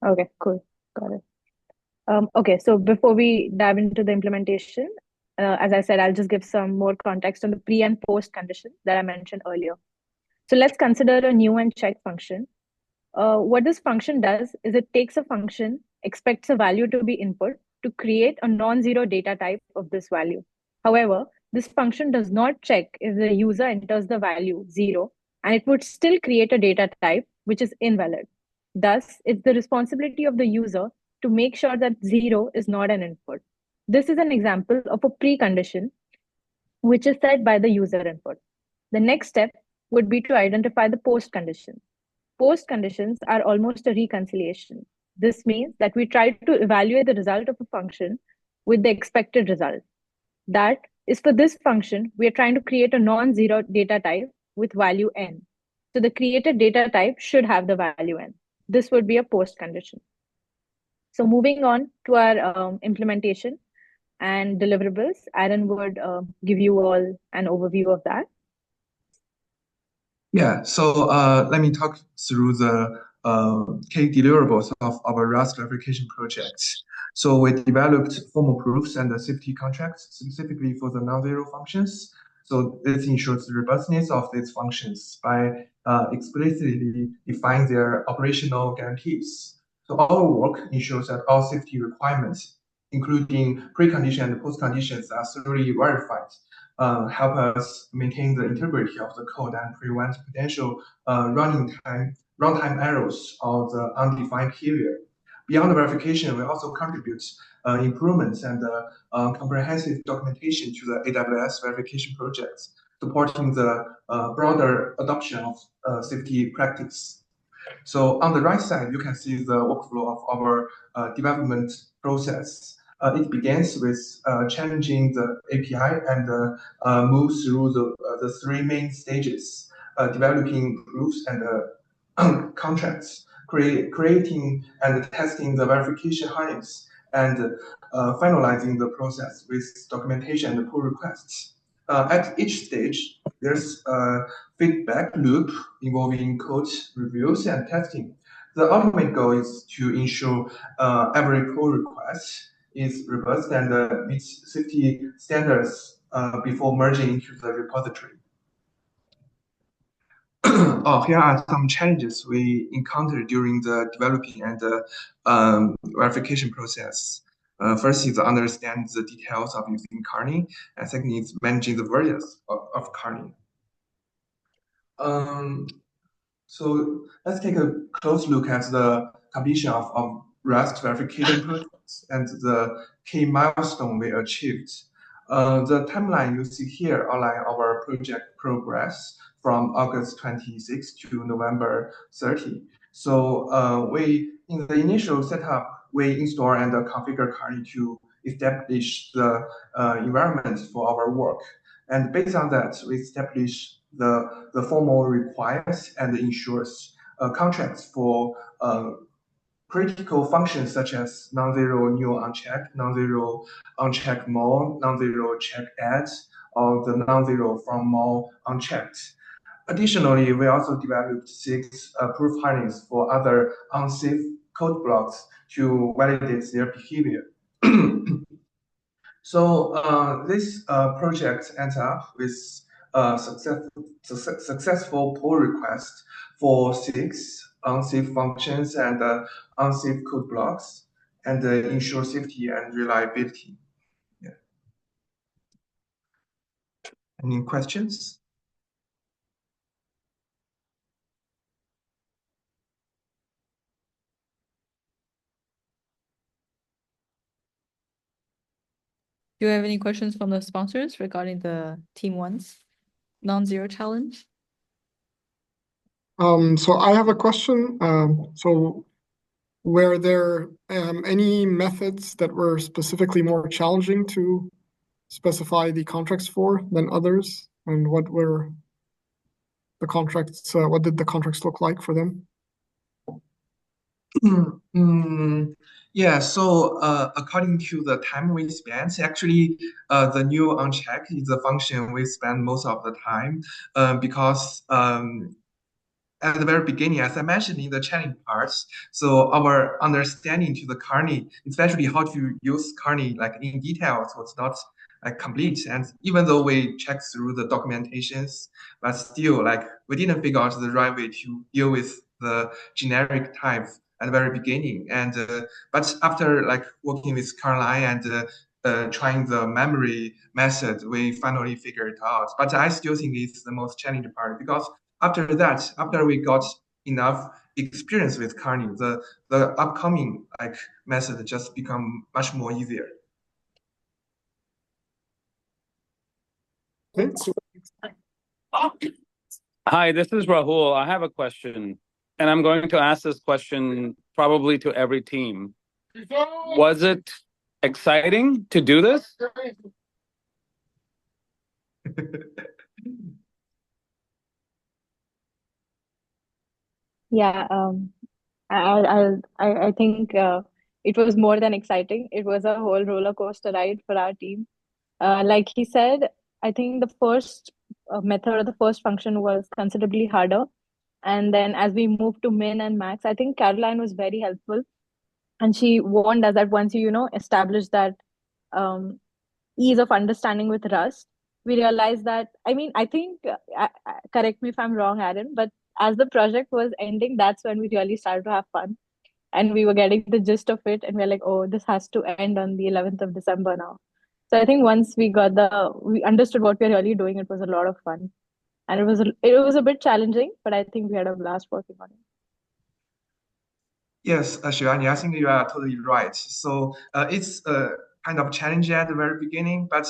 Okay, cool. Got it. Okay, so before we dive into the implementation, as I said, I'll just give some more context on the pre and post condition that I mentioned earlier. So let's consider a new and check function. What this function does is it takes a function, expects a value to be input to create a non-zero data type of this value. However, this function does not check if the user enters the value 0, and it would still create a data type which is invalid. Thus, it's the responsibility of the user to make sure that 0 is not an input. This is an example of a precondition which is set by the user input. The next step would be to identify the post condition. Post conditions are almost a reconciliation. This means that we try to evaluate the result of a function with the expected result. That is, for this function, we are trying to create a non-zero data type with value n. So the created data type should have the value n. This would be a post condition. So moving on to our implementation and deliverables, Aaron would give you all an overview of that. Yeah, so let me talk through the key deliverables of our Rust verification projects. So we developed formal proofs and the safety contracts specifically for the non-zero functions. So this ensures the robustness of these functions by explicitly defining their operational guarantees. So our work ensures that all safety requirements, including precondition and post-conditions, are thoroughly verified. Help us maintain the integrity of the code and prevent potential runtime errors or the undefined period. Beyond the verification, we also contribute improvements and comprehensive documentation to the AWS verification projects, supporting the broader adoption of safety practice. So on the right side, you can see the workflow of our development process. It begins with challenging the API and moves through the three main stages, developing proofs and contracts, creating and testing the verification harness, and finalizing the process with documentation and pull requests. At each stage, there's a feedback loop involving code reviews and testing. The ultimate goal is to ensure every pull request is robust and meets safety standards before merging into the repository. Here are some challenges we encountered during the developing and verification process. First is understand the details of using Carney, and second is managing the versions of Carney. So let's take a close look at the completion of Rust verification projects and the key milestone we achieved. The timeline you see here outline our project progress from August 26 to November 30. So in the initial setup, we install and configure Carney to establish the environment for our work. And based on that, we establish the formal requires and ensures contracts for critical functions such as non-zero new unchecked, non-zero unchecked mall, non-zero check adds, or the non-zero from mall unchecked. Additionally, we also developed 6 proof harness for other unsafe code blocks to validate their behavior. So this project ends up with successful pull request for 6 unsafe functions and unsafe code blocks and ensure safety and reliability. Yeah. Any questions? Do you have any questions from the sponsors regarding the Team 1's non-zero challenge? So I have a question. So were there any methods that were specifically more challenging to specify the contracts for than others? And what were the contracts, what did the contracts look like for them? Yeah, so according to the time we spent, actually, the new unchecked is the function we spend most of the time because at the very beginning, as I mentioned in the challenge parts, so our understanding to the Kearney, especially how to use Kearney like in details, was not like complete. And even though we checked through the documentations, but still like we didn't figure out the right way to deal with the generic types at the very beginning. And but after like working with Caroline and trying the memory method, we finally figured it out. But I still think it's the most challenging part because after that, after we got enough experience with Kearney, the upcoming like method just become much more easier. Okay, so Hi, this is Rahul. I have a question, and I'm going to ask this question probably to every team. Was it exciting to do this? Yeah, I think it was more than exciting. It was a whole roller coaster ride for our team. Like he said, I think the first method or the first function was considerably harder. And then as we moved to min and max, I think Caroline was very helpful. And she warned us that once you establish that um, ease of understanding with Rust, we realized that, I mean, I think, correct me if I'm wrong, Aaron, but as the project was ending, that's when we really started to have fun. And we were getting the gist of it. And we're like, oh, this has to end on the 11th of December now. So I think once we understood what we're really doing, it was a lot of fun. And it was a bit challenging, but I think we had a blast working on it. Yes, Shivani, I think you are totally right. So it's kind of challenging at the very beginning, but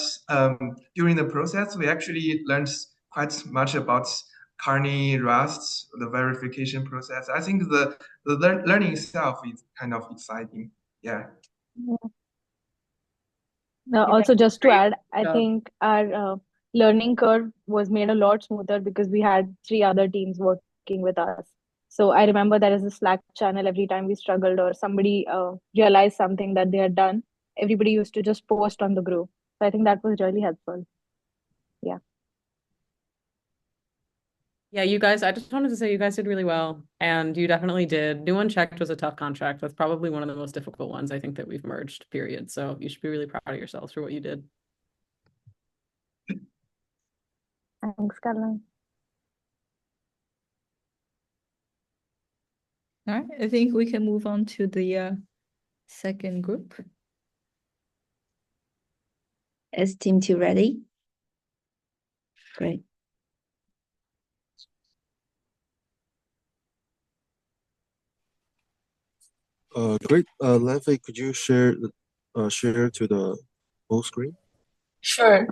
during the process, we actually learned quite much about Kearney, Rust, the verification process. I think the learning itself is kind of exciting. Yeah. Also, just to Great. add, I think our learning curve was made a lot smoother because we had three other teams working with us. So I remember there is a Slack channel every time we struggled or somebody realized something that they had done. Everybody used to just post on the group. So I think that was really helpful. Yeah. Yeah, you guys, I just wanted to say you guys did really well, and you definitely did. New Unchecked was a tough contract. That's probably one of the most difficult ones I think that we've merged, period. So you should be really proud of yourselves for what you did. Thanks, Caroline. All right, I think we can move on to the second group. Is team 2 ready? Great. Great. Lanfei, could you share to the whole screen? Sure.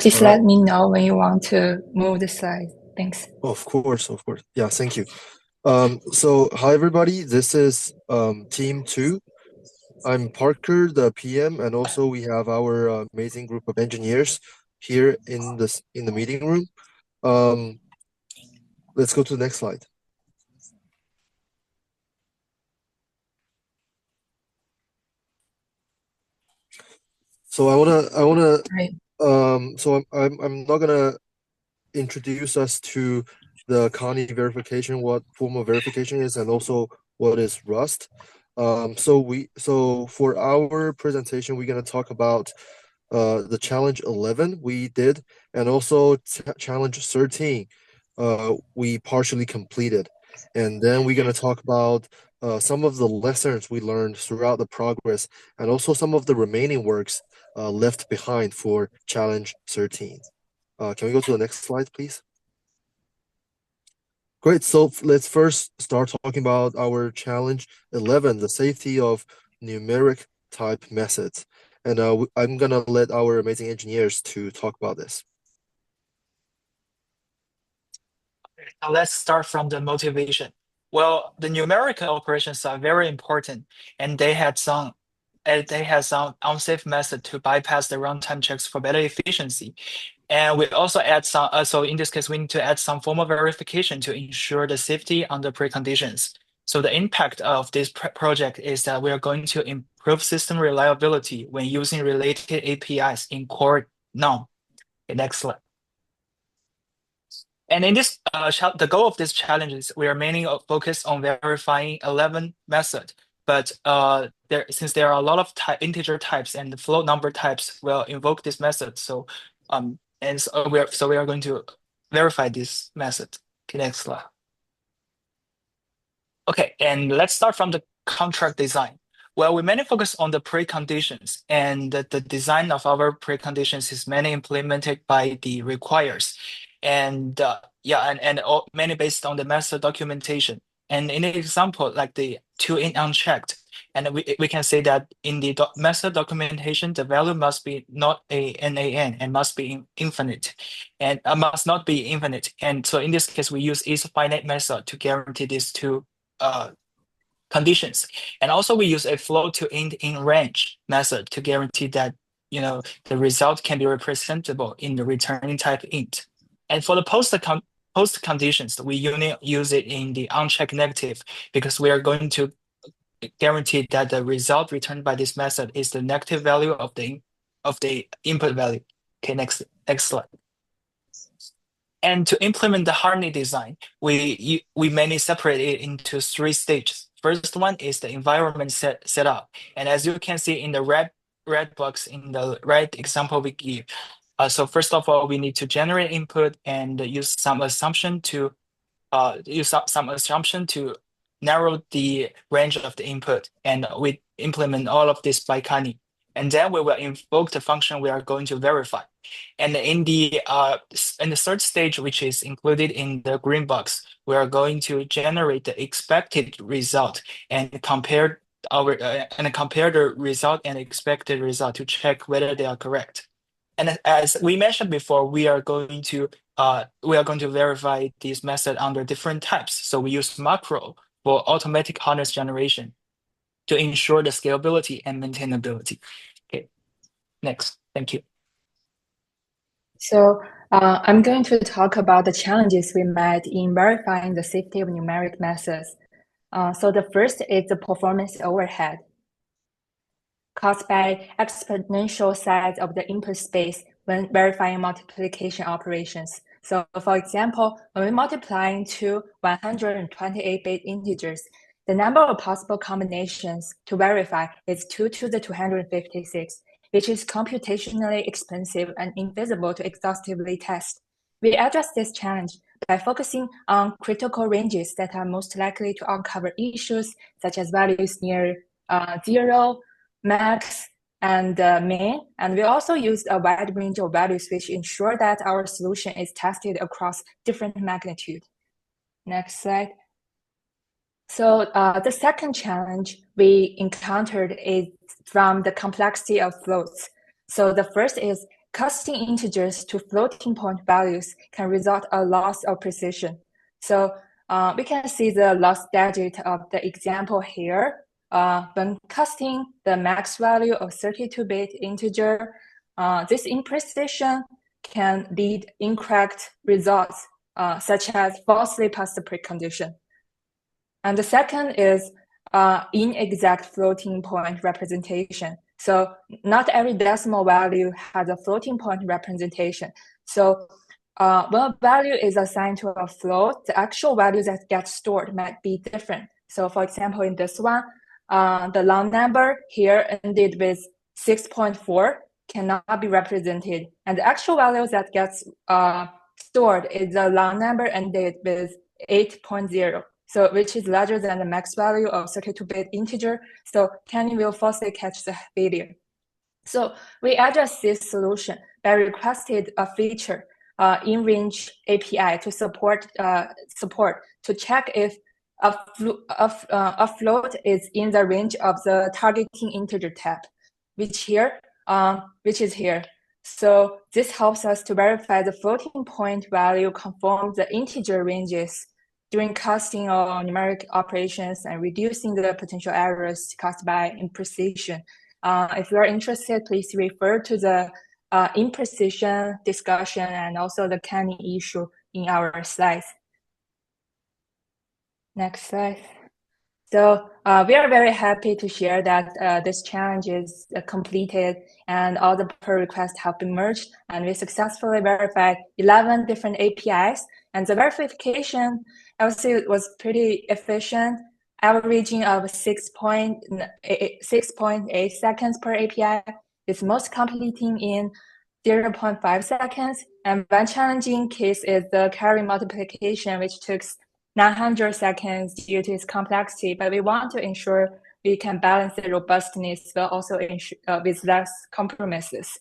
Please let me know when you want to move the slide. Thanks. Of course. Yeah, thank you. So hi everybody, this is team 2. I'm Parker, the PM, and also we have our amazing group of engineers here in the meeting room. Let's go to the next slide. So I'm not gonna introduce us to the Kearney verification, what formal verification is, and also what is Rust. So for our presentation, we're gonna talk about the challenge 11 we did, and also challenge 13 we partially completed. And then we're gonna talk about some of the lessons we learned throughout the progress, and also some of the remaining works left behind for challenge 13. Can we go to the next slide, please? Great. So let's first start talking about our challenge 11, the safety of numeric type methods. And I'm going to let our amazing engineers to talk about this. Now let's start from the motivation. Well, the numerical operations are very important, and they had some unsafe method to bypass the runtime checks for better efficiency. And we also add some, so in this case, we need to add some formal verification to ensure the safety under preconditions. So the impact of this project is that we are going to improve system reliability when using related APIs in core NUM. Okay, next slide. And in this, the goal of this challenge is we are mainly focused on verifying 11 methods. But since there are a lot of integer types and the float number types will invoke this method, so we are going to verify this method. Okay, next slide. Okay, and let's start from the contract design. Well, we mainly focus on the preconditions, and the design of our preconditions is mainly implemented by the requires, and mainly based on the method documentation. And in the example, like the to-in unchecked, and we can say that in the method documentation, the value must be not a NaN and must be infinite, and must not be infinite. And so in this case, we use isFinite method to guarantee these two conditions. And also we use a float to int in range method to guarantee that the result can be representable in the returning type int. And for the post conditions, we use it in the unchecked negative because we are going to guarantee that the result returned by this method is the negative value of the input value. Okay, next slide. And to implement the harmony design, we mainly separate it into 3 stages. First one is the environment setup. And as you can see in the red box in the right example we give. So first of all, we need to generate input and use some assumption to narrow the range of the input. And we implement all of this by Kani. And then we will invoke the function we are going to verify. And in the third stage, which is included in the green box, we are going to generate the expected result and compare the result and expected result to check whether they are correct. And as we mentioned before, we are going to verify this method under different types. So we use macro for automatic harness generation to ensure the scalability and maintainability. Okay, next, thank you. So I'm going to talk about the challenges we met in verifying the safety of numeric methods. So the first is the performance overhead caused by exponential size of the input space when verifying multiplication operations. So for example, when we're multiplying two 128-bit integers, the number of possible combinations to verify is 2 to the 256, which is computationally expensive and invisible to exhaustively test. We address this challenge by focusing on critical ranges that are most likely to uncover issues such as values near 0, max, and min. And we also use a wide range of values which ensure that our solution is tested across different magnitude. Next slide. So the second challenge we encountered is from the complexity of floats. So the first is casting integers to floating point values can result a loss of precision. So we can see the lost digit of the example here. When casting the max value of 32-bit integer, this imprecision can lead incorrect results, such as falsely passed the precondition. And the second is inexact floating point representation. So not every decimal value has a floating point representation. So when a value is assigned to a float, the actual value that gets stored might be different. So for example, in this one, the long number here ended with 6.4 cannot be represented. And the actual value that gets stored is the long number ended with 8.0. So which is larger than the max value of 32-bit integer. So Kani will falsely catch the failure. So we address this solution by requested a feature in range API to support to check if a float is in the range of the targeting integer type, which is here. So this helps us to verify the floating point value conforms the integer ranges during casting or numeric operations and reducing the potential errors caused by imprecision. If you are interested, please refer to the imprecision discussion and also the Kani issue in our slides. Next slide. So we are very happy to share that this challenge is completed and all the pull requests have been merged, and we successfully verified 11 different APIs. And the verification, I would say, was pretty efficient, averaging of 6.8 seconds per API, with most completing in 0.5 seconds. And one challenging case is the carry multiplication, which took 900 seconds due to its complexity, but we want to ensure we can balance the robustness but also with less compromises.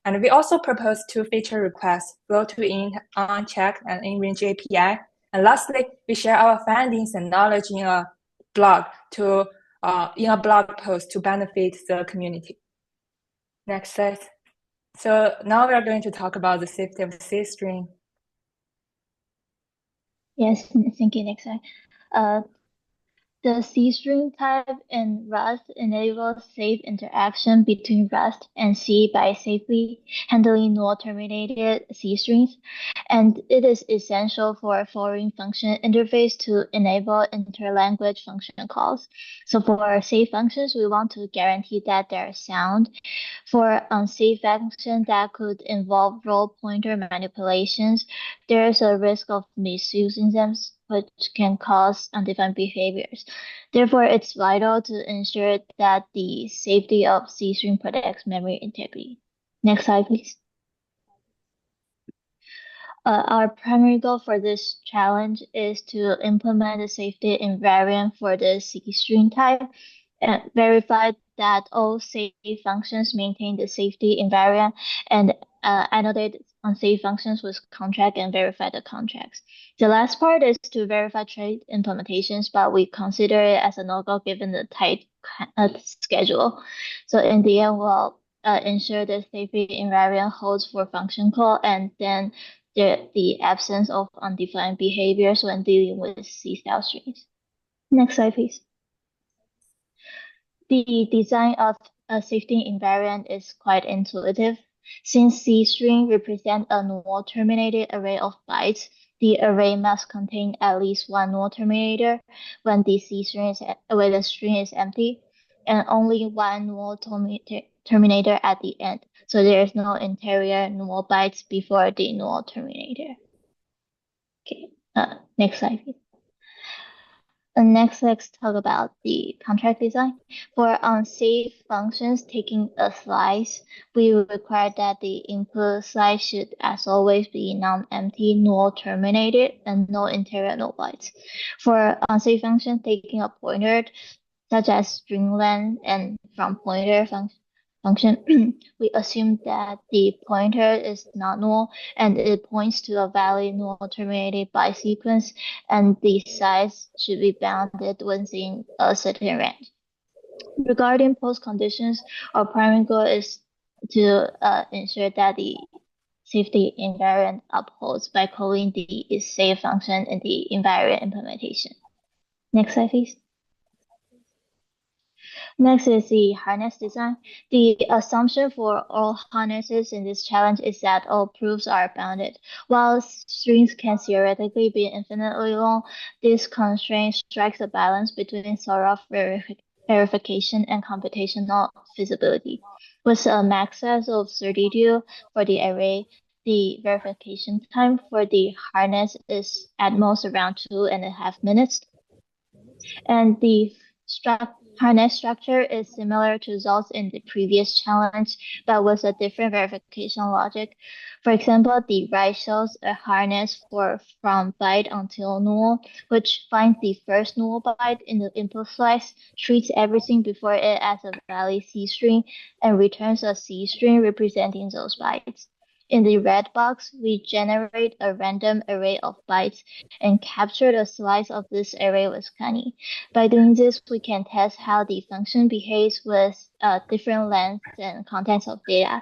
And we also propose 2 feature requests, flow to in, unchecked, and in-range API. And lastly, we share our findings and knowledge in a blog post to benefit the community. Next slide. So now we are going to talk about the safety of CStr. Yes, thank you, next slide. The CStr type in Rust enables safe interaction between Rust and C by safely handling null-terminated CStrings, and it is essential for a foreign function interface to enable interlanguage function calls. So for safe functions, we want to guarantee that they're sound. For unsafe functions that could involve row pointer manipulations, there is a risk of misusing them, which can cause undefined behaviors. Therefore, it's vital to ensure that the safety of CStr protects memory integrity. Next slide, please. Our primary goal for this challenge is to implement a safety invariant for the CStr type and verify that all safe functions maintain the safety invariant and annotate unsafe functions with contract and verify the contracts. The last part is to verify trait implementations, but we consider it as a no-go given the tight schedule. So in the end, we'll ensure the safety invariant holds for function call and then the absence of undefined behaviors when dealing with C-style strings. Next slide, please. The design of a safety invariant is quite intuitive. Since CStr represents a null-terminated array of bytes, the array must contain at least one null terminator when the string is empty, and only one null terminator at the end. So there is no interior null bytes before the null terminator. Okay, next slide, please. And next, let's talk about the contract design. For unsafe functions taking a slice, we require that the input slice should, as always, be non-empty, null terminated, and no interior null bytes. For unsafe functions taking a pointer, such as string length and from pointer function, we assume that the pointer is not null and it points to a valid null terminated by sequence, and the size should be bounded within a certain range. Regarding post conditions, our primary goal is to ensure that the safety invariant upholds by calling the safe function in the invariant implementation. Next slide, please. Next is the harness design. The assumption for all harnesses in this challenge is that all proofs are bounded. While strings can theoretically be infinitely long, this constraint strikes a balance between thorough verification and computational feasibility. With a max size of 32 for the array, the verification time for the harness is at most around 2.5 minutes. And the harness structure is similar to those in the previous challenge, but with a different verification logic. For example, the right shows a harness from byte until null, which finds the first null byte in the input slice, treats everything before it as a valid CStr, and returns a CStr representing those bytes. In the red box, we generate a random array of bytes and capture the slice of this array with Kani. By doing this, we can test how the function behaves with different lengths and contents of data.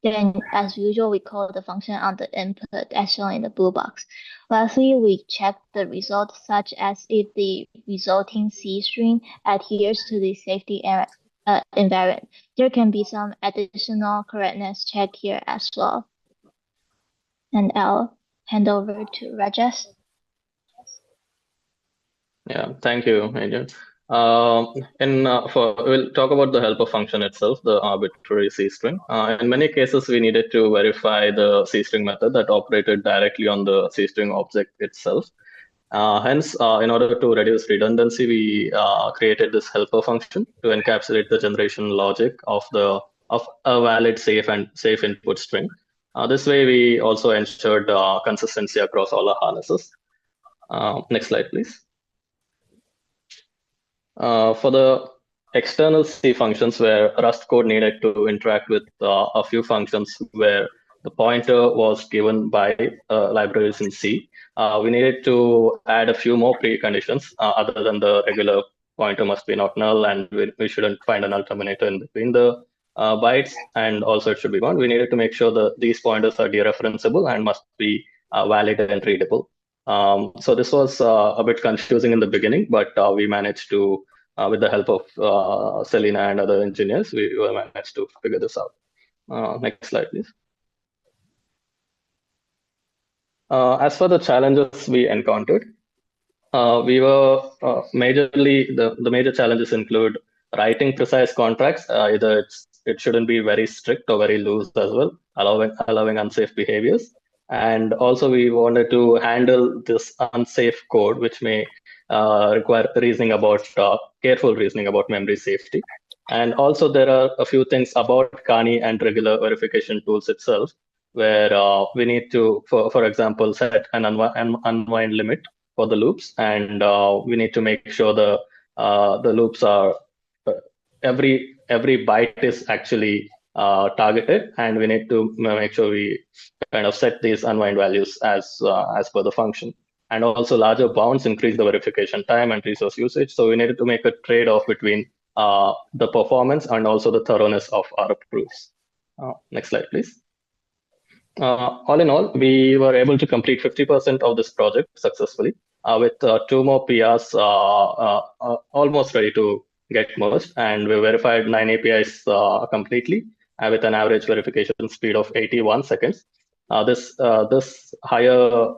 Then, as usual, we call the function on the input as shown in the blue box. Lastly, we check the result, such as if the resulting CStr adheres to the safety invariant. There can be some additional correctness check here as well. And I'll hand over to Rajesh. Yeah, thank you, Adrian. We'll talk about the helper function itself, the arbitrary CStr. In many cases, we needed to verify the CStr method that operated directly on the CStr object itself. Hence, in order to reduce redundancy, we created this helper function to encapsulate the generation logic of a valid safe input string. This way, we also ensured consistency across all our harnesses. Next slide, please. For the external C functions where Rust code needed to interact with a few functions where the pointer was given by libraries in C, we needed to add a few more preconditions other than the regular pointer must be not null, and we shouldn't find a null terminator in between the bytes, and also it should be one. We needed to make sure that these pointers are dereferenceable and must be valid and readable. So this was a bit confusing in the beginning, but we managed to, with the help of Selena and other engineers, we managed to figure this out. Next slide, please. As for the challenges we encountered, we were majorly, the major challenges include writing precise contracts. Either it shouldn't be very strict or very loose as well, allowing unsafe behaviors. And also we wanted to handle this unsafe code, which may require careful reasoning about memory safety. And also there are a few things about Kani and regular verification tools itself, where we need to, for example, set an unwind limit for the loops, and we need to make sure the loops are every byte is actually targeted, and we need to make sure we kind of set these unwind values as per the function. And also larger bounds increase the verification time and resource usage. So we needed to make a trade-off between the performance and also the thoroughness of our proofs. Next slide, please. All in all, we were able to complete 50% of this project successfully, with 2 more PRs almost ready to get merged, and we verified 9 APIs completely with an average verification speed of 81 seconds. This higher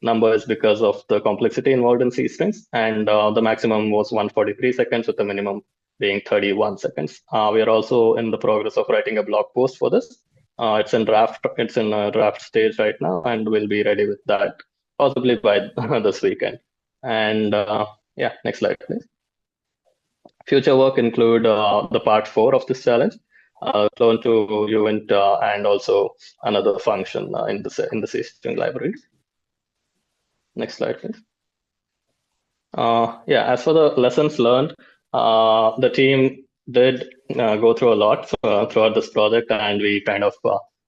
number is because of the complexity involved in C strings, and the maximum was 143 seconds with the minimum being 31 seconds. We are also in the progress of writing a blog post for this. It's in a draft stage right now, and we'll be ready with that possibly by this weekend. And yeah, next slide, please. Future work include the part 4 of this challenge, clone to uint, and also another function in the CStr library. Next slide, please. Yeah, as for the lessons learned, the team did go through a lot throughout this project, and we kind of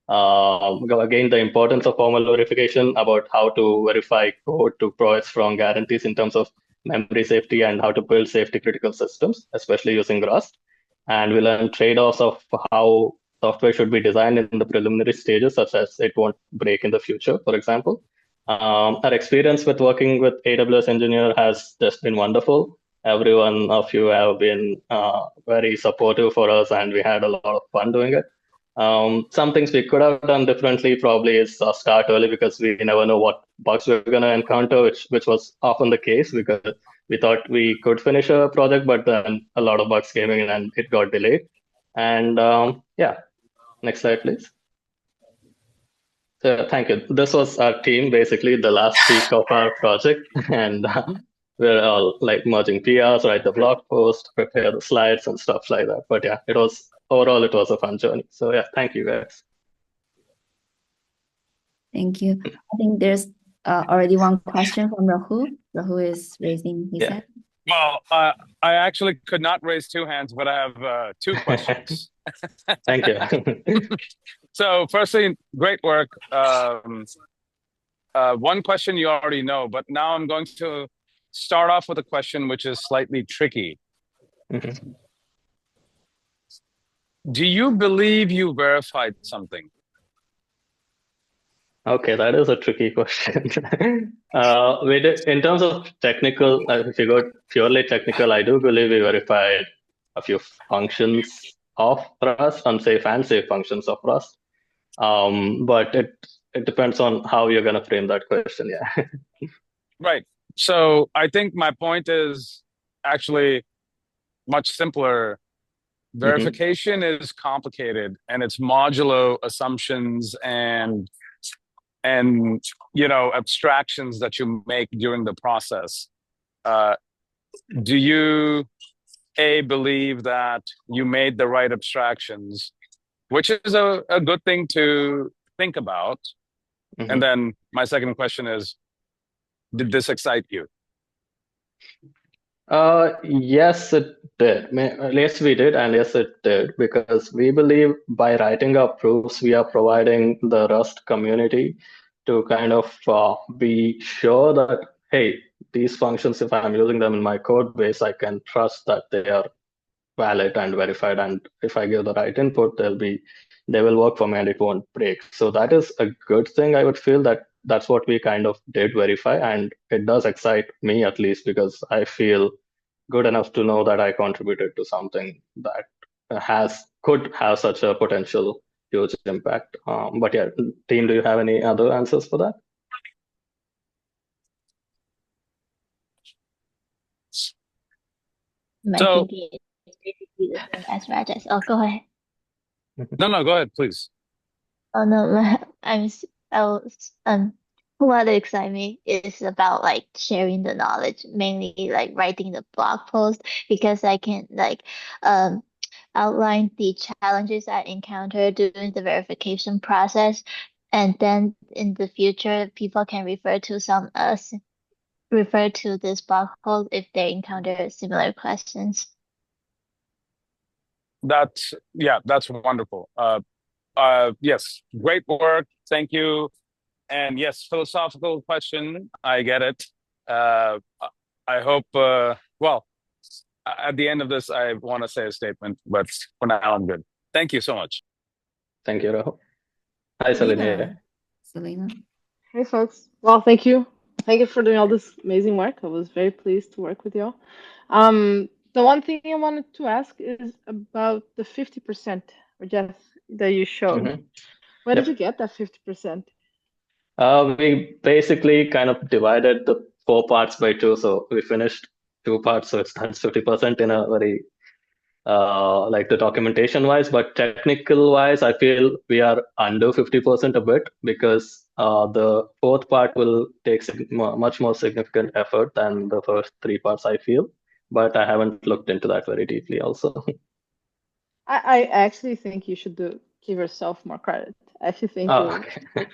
again the importance of formal verification about how to verify code to provide strong guarantees in terms of memory safety and how to build safety critical systems, especially using Rust. And we learned trade-offs of how software should be designed in the preliminary stages, such as it won't break in the future, for example. Our experience with working with AWS engineer has just been wonderful. Every one of you have been very supportive for us, and we had a lot of fun doing it. Some things we could have done differently probably is start early, because we never know what bugs we're going to encounter, which was often the case, because we thought we could finish a project, but then a lot of bugs came in and it got delayed. And yeah, next slide, please. So thank you. This was our team, basically the last week of our project, and we're all like merging PRs, write the blog post, prepare the slides and stuff like that. But yeah, overall it was a fun journey. So yeah, thank you guys. Thank you. I think there's already one question from Rahul. Rahul is raising his hand. Well, I actually could not raise 2 hands, but I have 2 questions. Thank you. So firstly, great work. One question you already know, but now I'm going to start off with a question which is slightly tricky. Mm-hmm. Do you believe you verified something? Okay, that is a tricky question. We did, in terms of technical, if you go purely technical, I do believe we verified a few functions of Rust, unsafe and safe functions of Rust. But it depends on how you're going to frame that question. Yeah. Right. So I think my point is, actually much simpler. Verification is complicated, and it's modulo assumptions and abstractions that you make during the process. Do you believe that you made the right abstractions, which is a good thing to think about? And then my second question is, did this excite you? Yes, it did. Yes, we did, and yes, it did, because we believe by writing our proofs, we are providing the Rust community to kind of be sure that, hey, these functions, if I'm using them in my code base, I can trust that they are valid and verified, and if I give the right input, they will work for me and it won't break. So that is a good thing. I would feel that that's what we kind of did verify, and it does excite me, at least, because I feel good enough to know that I contributed to something that could have such a potential huge impact. But yeah, team, do you have any other answers for that? So, thinking it's basically the same as Rajas. Oh, go ahead. No, go ahead, please. Oh no, what excites me is about like sharing the knowledge, mainly like writing the blog post, because I can like outline the challenges I encountered during the verification process, and then in the future people can refer to this blog post if they encounter similar questions. That's wonderful. Yes, great work. Thank you. And yes, philosophical question. I get it. I hope, well, at the end of this, I want to say a statement, but for now, I'm good. Thank you so much. Thank you, Rahul. Hi, Selena. Selena. Hey, folks. Well, thank you. Thank you for doing all this amazing work. I was very pleased to work with you all. The one thing I wanted to ask is about the 50% that you showed. Where did you get that 50%? We basically kind of divided the 4 parts by 2, so we finished 2 parts, so that's 50% in a very like the documentation wise, but technical wise, I feel we are under 50% a bit, because the 4th part will take much more significant effort than the first 3 parts, I feel, but I haven't looked into that very deeply also. I actually think you should give yourself more credit. I actually think you're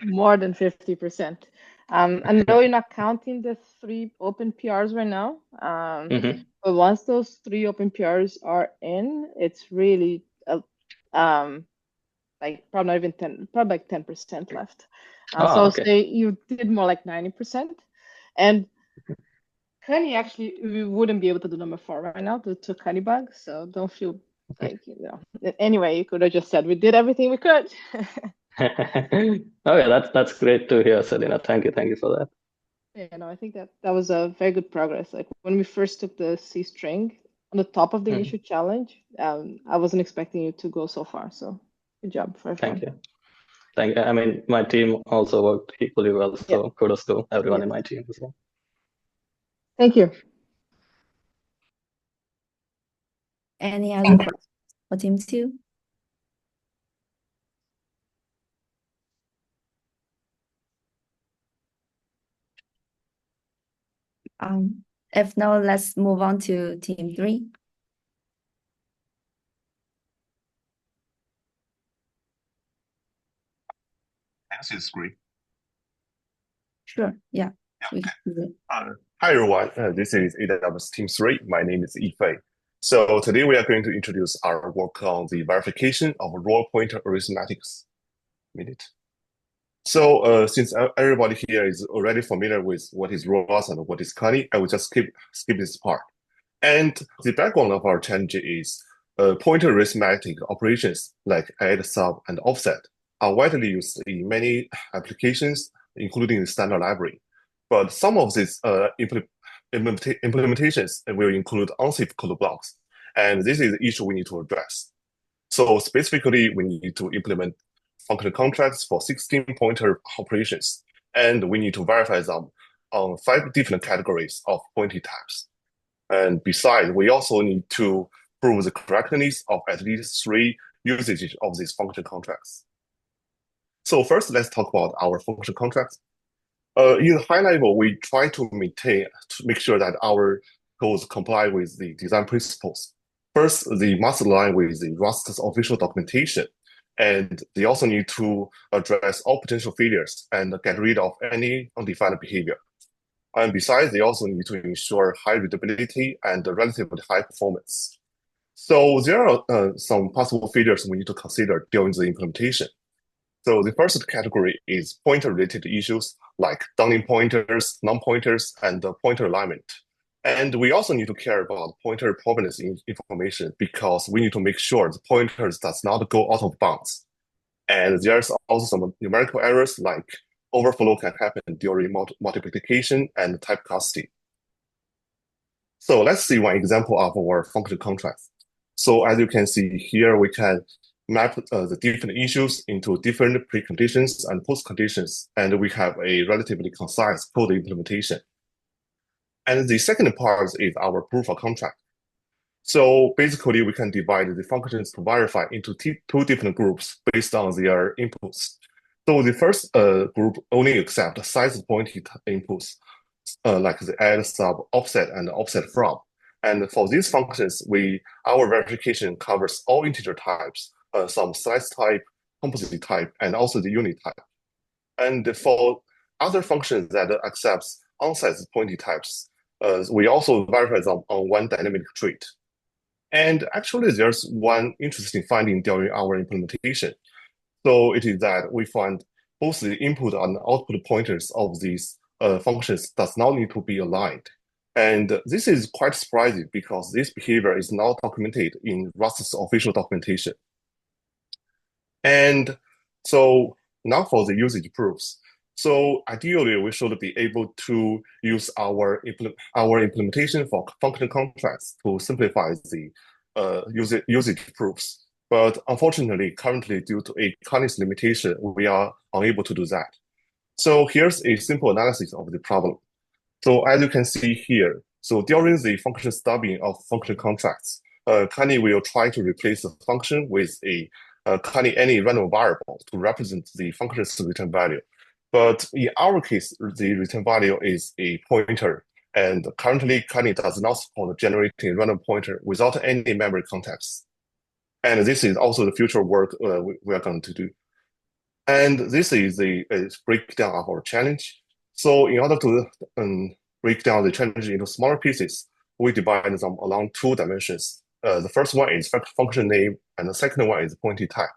more than 50%. I know you're not counting the 3 open PRs right now, but once those 3 open PRs are in, it's really like probably not even 10, probably like 10% left. So say you did more like 90%, and Kenny actually, we wouldn't be able to do number 4 right now due to Kenny bug, so don't feel like, anyway, you could have just said we did everything we could. Okay, that's great to hear, Selena. Thank you for that. Yeah, no, I think that was a very good progress. Like when we first took the CStr on the top of the initial challenge, I wasn't expecting you to go so far. So good job for everyone. Thank you. I mean, my team also worked equally well, so kudos to everyone in my team as well. Thank you. Any other questions for team 2? If no, let's move on to team 3. Answer is great. Sure. Yeah. Hi everyone. This is AWS Team 3. My name is Yifei. So today we are going to introduce our work on the verification of raw pointer arithmetics. So since everybody here is already familiar with what is ROS and what is Kani, I will just skip this part. And the background of our challenge is pointer arithmetic operations like add, sub, and offset are widely used in many applications, including the standard library. But some of these implementations will include unsafe code blocks, and this is the issue we need to address. So specifically, we need to implement function contracts for 16 pointer operations, and we need to verify them on 5 different categories of pointer types. And besides, we also need to prove the correctness of at least 3 usages of these function contracts. So first, let's talk about our function contracts. In high level, we try to make sure that our codes comply with the design principles. First, they must align with the Rust's official documentation, and they also need to address all potential failures and get rid of any undefined behavior. And besides, they also need to ensure high readability and relatively high performance. So there are some possible failures we need to consider during the implementation. So the first category is pointer-related issues like downing pointers, non-pointers, and pointer alignment. And we also need to care about pointer provenance information because we need to make sure the pointers does not go out of bounds. And there's also some numerical errors like overflow can happen during multiplication and typecasting. So let's see one example of our function contracts. So as you can see here, we can map the different issues into different preconditions and postconditions, and we have a relatively concise code implementation. And the second part is our proof of contract. So basically, we can divide the functions to verify into 2 different groups based on their inputs. So the first group only accepts size-pointed inputs, like the add, sub, offset, and offset from. And for these functions, our verification covers all integer types, some slice type, composite type, and also the unit type. And for other functions that accepts unsize-pointed types, we also verify them on one dynamic trait. And actually, there's one interesting finding during our implementation. So it is that we find both the input and output pointers of these functions does not need to be aligned. And this is quite surprising because this behavior is not documented in Rust's official documentation. And so now for the usage proofs. So ideally, we should be able to use our implementation for function contracts to simplify the usage proofs. But unfortunately, currently, due to a Kani's limitation, we are unable to do that. So here's a simple analysis of the problem. So as you can see here, so during the function stubbing of function contracts, Kani will try to replace the function with a Kani any random variable to represent the function's return value. But in our case, the return value is a pointer, and currently Kani does not support generating random pointer without any memory context. And this is also the future work we are going to do. And this is a breakdown of our challenge. So in order to break down the challenge into smaller pieces, we divide them along 2 dimensions. The first one is function name, and the second one is pointed type.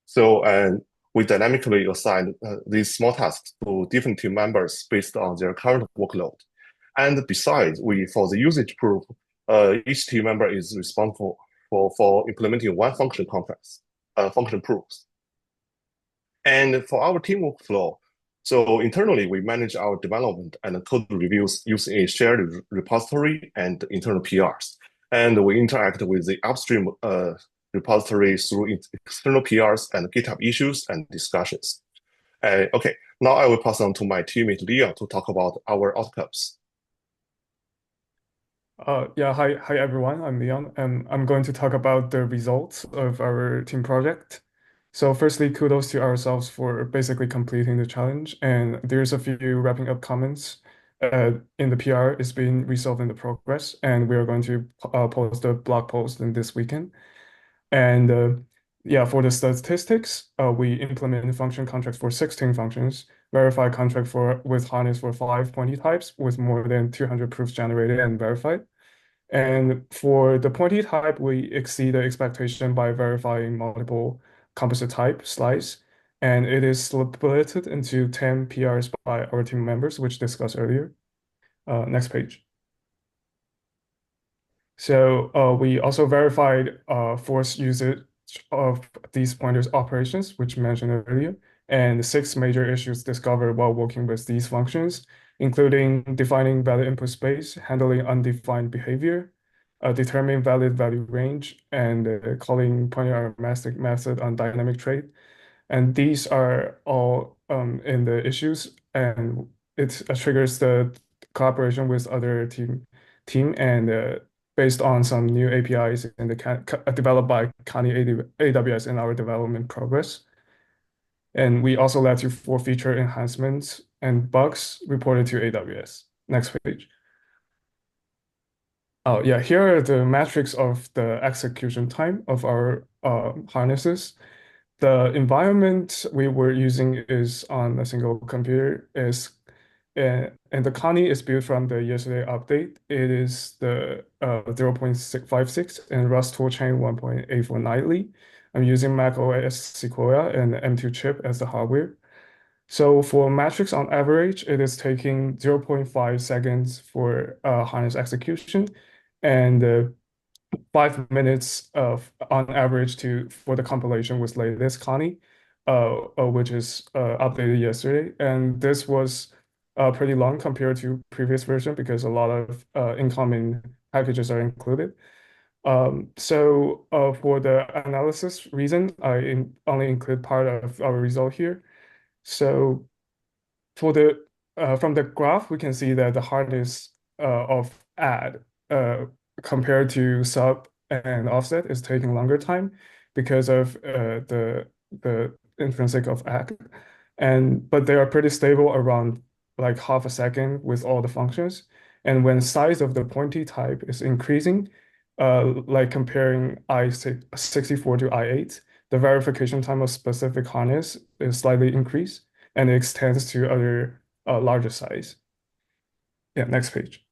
So we dynamically assign these small tasks to different team members based on their current workload. And besides, for the usage proof, each team member is responsible for implementing one function contracts, function proofs. And for our team workflow, so internally, we manage our development and code reviews using a shared repository and internal PRs. And we interact with the upstream repository through external PRs and GitHub issues and discussions. Okay, now I will pass on to my teammate Leon to talk about our outcomes. Yeah, hi everyone, I'm Leon, and I'm going to talk about the results of our team project. So firstly, kudos to ourselves for basically completing the challenge, and there's a few wrapping up comments in the PR is being resolved in the progress, and we are going to post a blog post in this weekend. And yeah, for the statistics, we implemented function contracts for 16 functions, verified contract with harness for 5 pointy types with more than 200 proofs generated and verified. And for the pointy type, we exceed the expectation by verifying multiple composite type slice, and it is split into 10 PRs by our team members, which discussed earlier. Next page. So we also verified force usage of these pointers operations, which mentioned earlier, and 6 major issues discovered while working with these functions, including defining valid input space, handling undefined behavior, determining valid value range, and calling pointer arithmetic method on dynamic trait. And these are all in the issues, and it triggers the cooperation with other team team, and based on some new APIs in developed by Kani AWS in our development progress. And we also led to 4 feature enhancements and bugs reported to AWS. Next page. Oh yeah, here are the metrics of the execution time of our harnesses. The environment we were using is on a single computer, and the Kani is built from the yesterday update. It is the 0.56 and Rust toolchain 1.84 nightly. I'm using Mac OS Sequoia and the M2 chip as the hardware. So for metrics on average, it is taking 0.5 seconds for harness execution and 5 minutes on average for the compilation with latest Kani, which is updated yesterday. And this was pretty long compared to previous version because a lot of incoming packages are included. So for the analysis reason, I only include part of our result here. So for from the graph, we can see that the hardness of add compared to sub and offset is taking longer time because of the intrinsic of add. But they are pretty stable around like half a second with all the functions. And when size of the pointy type is increasing, like comparing I64 to I8, the verification time of specific harness is slightly increased and it extends to other larger size. Yeah, next page.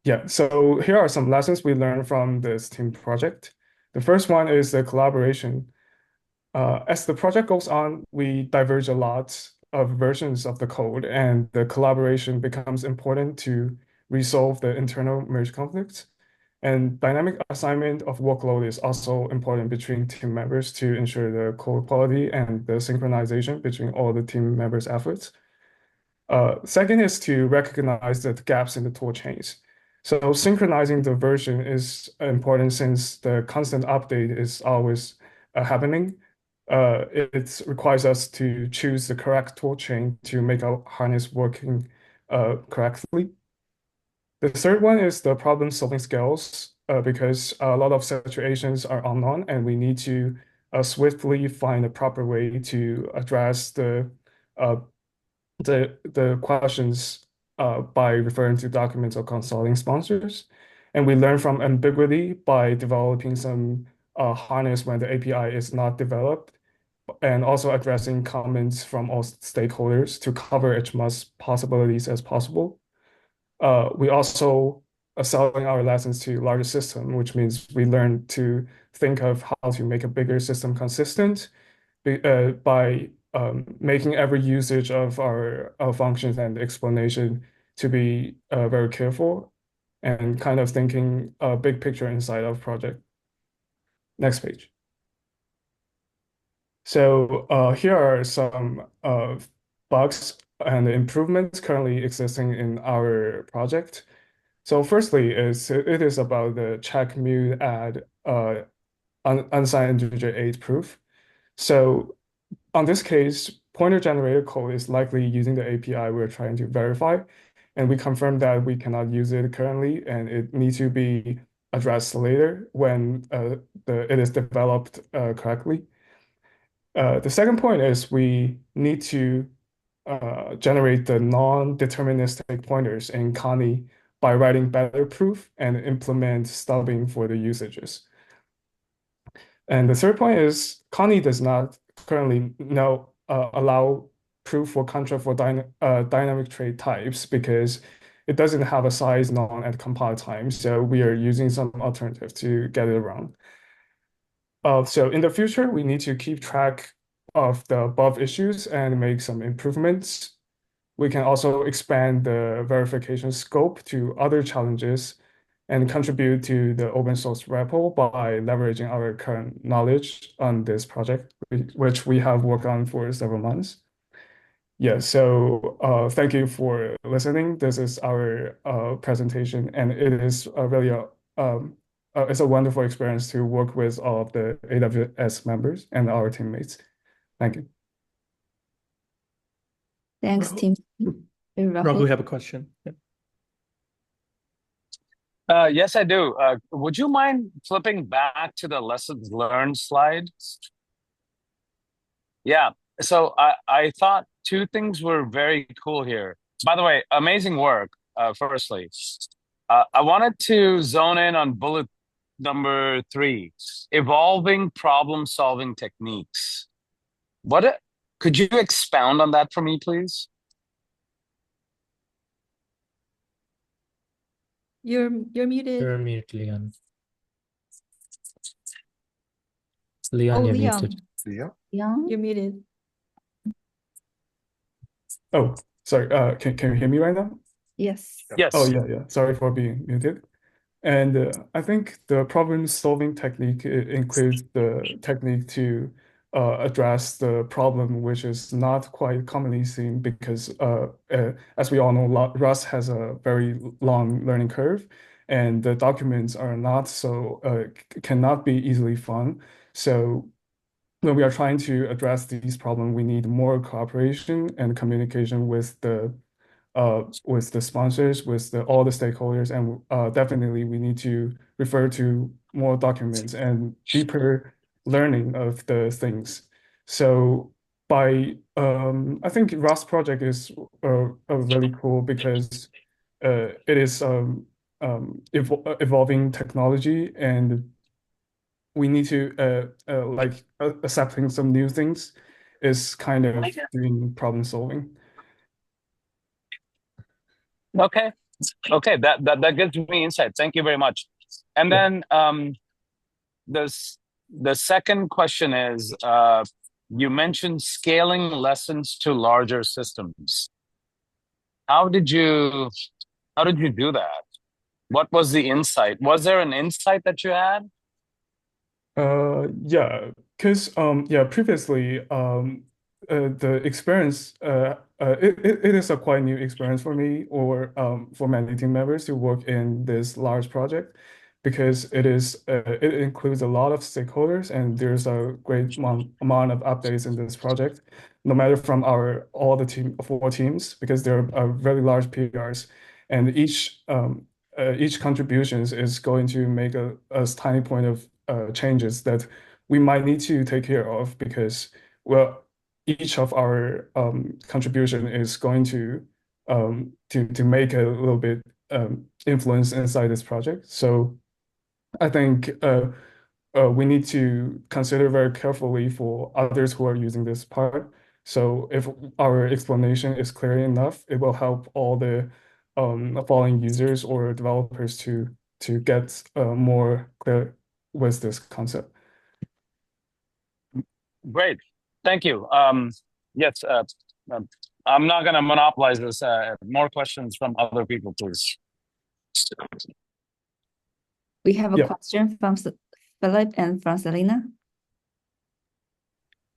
Yeah, so here are some lessons we learned from this team project. The first one is the collaboration. As the project goes on, we diverge a lot of versions of the code, and the collaboration becomes important to resolve the internal merge conflicts. And dynamic assignment of workload is also important between team members to ensure the code quality and the synchronization between all the team members' efforts. Second is to recognize the gaps in the tool chains. So synchronizing the version is important since the constant update is always happening. It requires us to choose the correct tool chain to make our harness working correctly. The third one is the problem-solving skills, because a lot of situations are unknown, and we need to swiftly find a proper way to address the questions by referring to documents or consulting sponsors. And we learn from ambiguity by developing some harness when the API is not developed, and also addressing comments from all stakeholders to cover as much possibilities as possible. We also are selling our lessons to larger system, which means we learn to think of how to make a bigger system consistent by making every usage of our functions and explanation to be very careful and kind of thinking a big picture inside of project. Next page. So here are some bugs and improvements currently existing in our project. So firstly, it is about the check mute add unsigned integer 8 proof. So on this case, pointer generated code is likely using the API we're trying to verify, and we confirm that we cannot use it currently, and it needs to be addressed later when it is developed correctly. The second point is we need to generate the non-deterministic pointers in Kani by writing better proof and implement stubbing for the usages. And the third point is Kani does not currently allow proof for contra for dynamic trait types because it doesn't have a size known at compile time. So we are using some alternative to get it around. So in the future, we need to keep track of the above issues and make some improvements. We can also expand the verification scope to other challenges and contribute to the open source repo by leveraging our current knowledge on this project, which we have worked on for several months. Yeah, so thank you for listening. This is our presentation, and it is really it's a wonderful experience to work with all of the AWS members and our teammates. Thank you. Thanks, Tim. Rahul? Rahul have a question. Yeah. Yes, I do. Would you mind flipping back to the lessons learned slide? Yeah. So I thought two things were very cool here. By the way, amazing work, firstly. I wanted to zone in on bullet number 3, evolving problem-solving techniques. Could you expound on that for me, please? You're muted. You're muted, Leon. Leon, Oh, you're Leon. muted. Yeah. You're muted. Oh, sorry. Can you hear me right now? Yes. Yes. Oh, yeah. Sorry for being muted. And I think the problem-solving technique includes the technique to address the problem, which is not quite commonly seen because, as we all know, Rust has a very long learning curve, and the documents are not so cannot be easily found. So when we are trying to address these problems, we need more cooperation and communication with the sponsors, with all the stakeholders, and definitely we need to refer to more documents and deeper learning of the things. So I think Rust project is really cool because it is evolving technology, and we need to like accepting some new things is kind of doing problem solving. Okay. That gives me insight. Thank you very much. And then the second question is, you mentioned scaling lessons to larger systems. How did you do that? What was the insight? Was there an insight that you had? Yeah, because previously the experience it is a quite new experience for me or for many team members to work in this large project because it includes a lot of stakeholders and there's a great amount of updates in this project, no matter from all the 4 teams because there are very large PRs and each contributions is going to make a tiny point of changes that we might need to take care of because, well, each of our contribution is going to make a little bit influence inside this project. So I think we need to consider very carefully for others who are using this part. So if our explanation is clear enough, it will help all the following users or developers to get more clear with this concept. Great. Thank you. Yes, I'm not going to monopolize this. More questions from other people, please. We have a question from Philip and from Selena.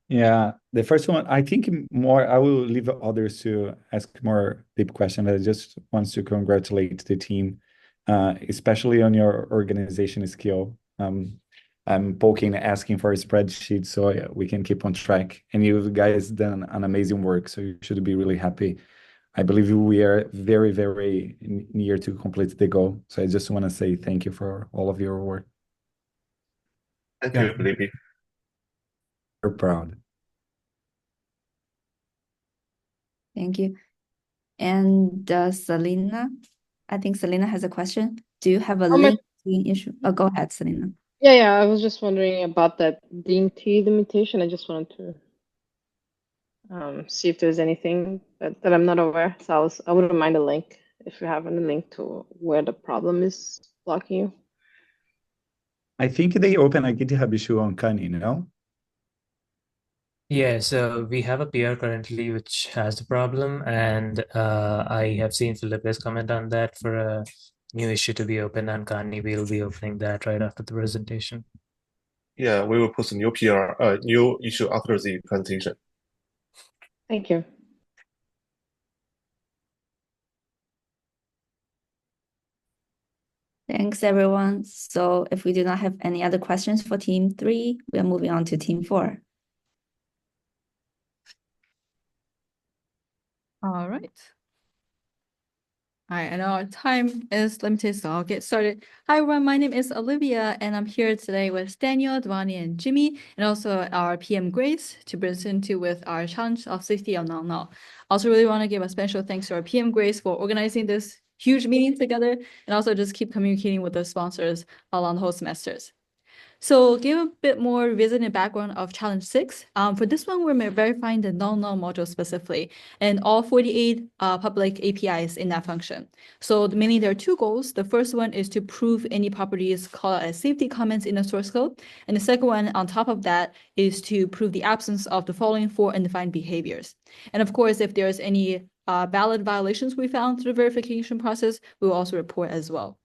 Yeah, the first one, I think more, I will leave others to ask more deep questions. I just want to congratulate the team, especially on your organization skill. I'm asking for a spreadsheet so we can keep on track. And you guys done an amazing work, so you should be really happy. I believe we are very, very near to complete the goal. So I just want to say thank you for all of your work. Thank you, Felipe. We're proud. Thank you. And Selena, I think Selena has a question. Do you have a link issue? Oh, go ahead, Selena. Yeah, I was just wondering about that DNT limitation. I just wanted to see if there's anything that I'm not aware. So I wouldn't mind a link if you have any link to where the problem is blocking you. I think they open a GitHub issue on Kani, no? Yeah, so we have a PR currently which has the problem, and I have seen Felipe's comment on that for a new issue to be open on Kani. We'll be opening that right after the presentation. Yeah, we will post a new PR, new issue after the presentation. Thank you. Thanks, everyone. So if we do not have any other questions for Team 3, we are moving on to Team 4. All right. All right, I know our time is limited, so I'll get started. Hi, everyone. My name is Olivia, and I'm here today with Daniel, Devani, and Jimmy, and also our PM Grace to present to with our challenge of safety of NonNull. Also, really want to give a special thanks to our PM Grace for organizing this huge meeting together, and also just keep communicating with the sponsors along the whole semesters. So give a bit more visit and background of challenge 6. For this one, we're verifying the NonNull module specifically and all 48 public APIs in that function. So mainly there are two goals. The first one is to prove any properties called as safety comments in the source code. And the second one on top of that is to prove the absence of the following 4 undefined behaviors. And of course, if there's any valid violations we found through the verification process, we will also report as well.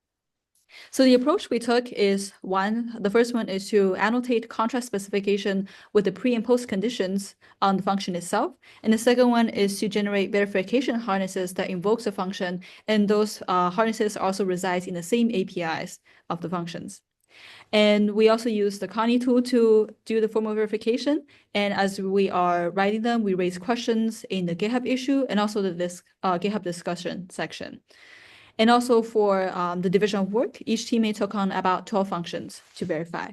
So the approach we took is the first one is to annotate contrast specification with the pre and post conditions on the function itself. And the second one is to generate verification harnesses that invokes the function. And those harnesses also reside in the same APIs of the functions. And we also use the Connie tool to do the formal verification. And as we are writing them, we raise questions in the GitHub issue and also the GitHub discussion section. And also for the division of work, each teammate took on about 12 functions to verify.